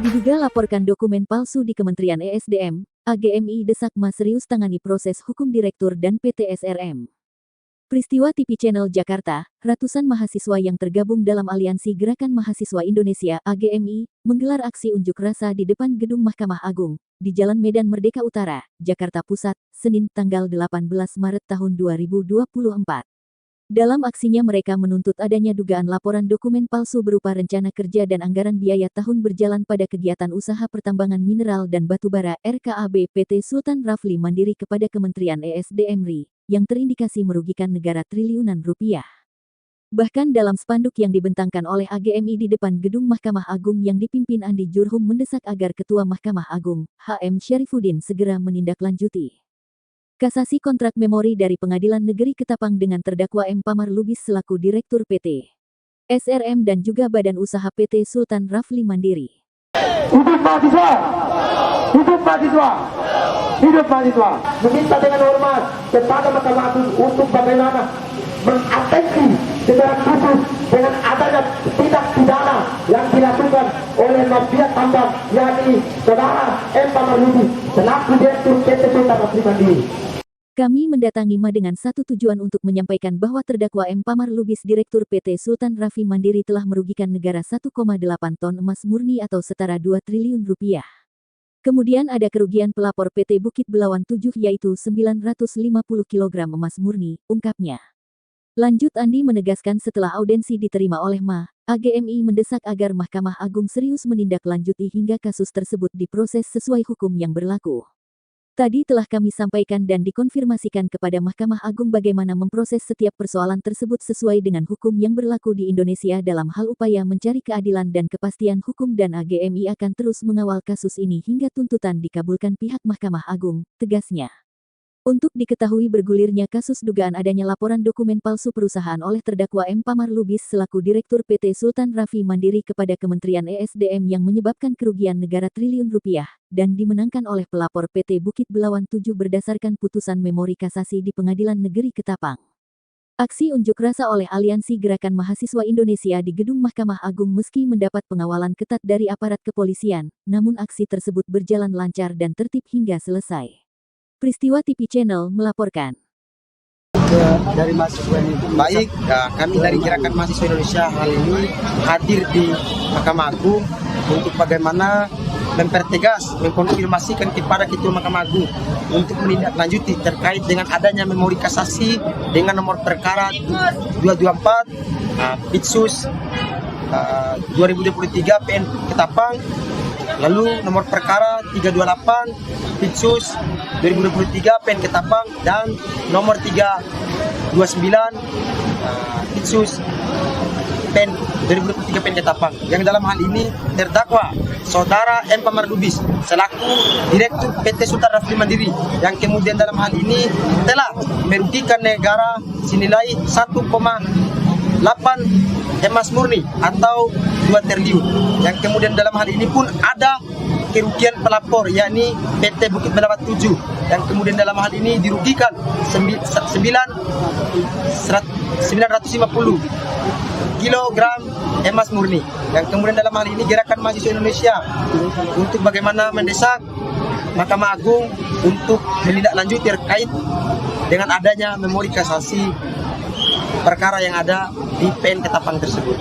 Diduga laporkan dokumen palsu di Kementerian ESDM, AGMI desak Ma serius tangani proses hukum Direktur dan PT SRM. Peristiwa TV Channel Jakarta, ratusan mahasiswa yang tergabung dalam Aliansi Gerakan Mahasiswa Indonesia (AGMI) menggelar aksi unjuk rasa di depan Gedung Mahkamah Agung, di Jalan Medan Merdeka Utara, Jakarta Pusat, Senin tanggal 18 Maret tahun 2024. Dalam aksinya mereka menuntut adanya dugaan laporan dokumen palsu berupa rencana kerja dan anggaran biaya tahun berjalan pada kegiatan usaha pertambangan mineral dan batubara RKAB PT Sultan Rafli Mandiri kepada Kementerian ESDM RI, yang terindikasi merugikan negara triliunan rupiah. Bahkan dalam spanduk yang dibentangkan oleh AGMI di depan Gedung Mahkamah Agung yang dipimpin Andi Jurhum mendesak agar Ketua Mahkamah Agung, HM Syarifuddin segera menindaklanjuti kasasi kontrak memori dari Pengadilan Negeri Ketapang dengan terdakwa M. Pamar Lubis selaku Direktur PT SRM dan juga Badan Usaha PT Sultan Rafli Mandiri. Hidup mahasiswa! Hidup mahasiswa! Hidup mahasiswa! Meminta dengan hormat kepada Mahkamah Agung untuk bagaimana mengatensi secara khusus dengan adanya tindak pidana yang dilakukan oleh mafia tambang, yakni saudara M. Pamar Lubis selaku Direktur PT Sultan Rafli Mandiri. Kami mendatangi Ma dengan satu tujuan untuk menyampaikan bahwa terdakwa M. Pamar Lubis Direktur PT Sultan Rafli Mandiri telah merugikan negara 1,8 ton emas murni atau setara 2 triliun rupiah. Kemudian ada kerugian pelapor PT Bukit Belawan 7 yaitu 950 kg emas murni, ungkapnya. Lanjut Andi menegaskan setelah audensi diterima oleh Ma, AGMI mendesak agar Mahkamah Agung serius menindaklanjuti hingga kasus tersebut diproses sesuai hukum yang berlaku. Tadi telah kami sampaikan dan dikonfirmasikan kepada Mahkamah Agung bagaimana memproses setiap persoalan tersebut sesuai dengan hukum yang berlaku di Indonesia dalam hal upaya mencari keadilan dan kepastian hukum dan AGMI akan terus mengawal kasus ini hingga tuntutan dikabulkan pihak Mahkamah Agung, tegasnya. Untuk diketahui bergulirnya kasus dugaan adanya laporan dokumen palsu perusahaan oleh terdakwa M. Pamar Lubis selaku Direktur PT Sultan Rafli Mandiri kepada Kementerian ESDM yang menyebabkan kerugian negara triliun rupiah, dan dimenangkan oleh pelapor PT Bukit Belawan 7 berdasarkan putusan memori kasasi di Pengadilan Negeri Ketapang. Aksi unjuk rasa oleh Aliansi Gerakan Mahasiswa Indonesia di Gedung Mahkamah Agung meski mendapat pengawalan ketat dari aparat kepolisian, namun aksi tersebut berjalan lancar dan tertib hingga selesai. Peristiwa TV Channel melaporkan. Dari mahasiswa ini. Baik, kami dari Gerakan Mahasiswa Indonesia hari ini hadir di Mahkamah Agung untuk bagaimana mempertegas, mengkonfirmasikan kepada Ketua Mahkamah Agung untuk menindaklanjuti terkait dengan adanya memori kasasi dengan nomor perkara 224 Pitsus 2023 PN Ketapang, lalu nomor perkara 328 Pitsus 2023 PN Ketapang dan nomor 329 Pitsus PN 2023 PN Ketapang, yang dalam hal ini terdakwa saudara M. Pamar Lubis selaku Direktur PT Sultan Rafli Mandiri yang kemudian dalam hal ini telah merugikan negara senilai 1,8 emas murni atau 2 triliun, yang kemudian dalam hal ini pun ada kerugian pelapor yakni PT Bukit Belawan 7 yang kemudian dalam hal ini dirugikan 950 kilogram emas murni, yang kemudian dalam hal ini Gerakan Mahasiswa Indonesia untuk bagaimana mendesak Mahkamah Agung untuk menindaklanjuti terkait dengan adanya memori kasasi perkara yang ada di PN Ketapang tersebut.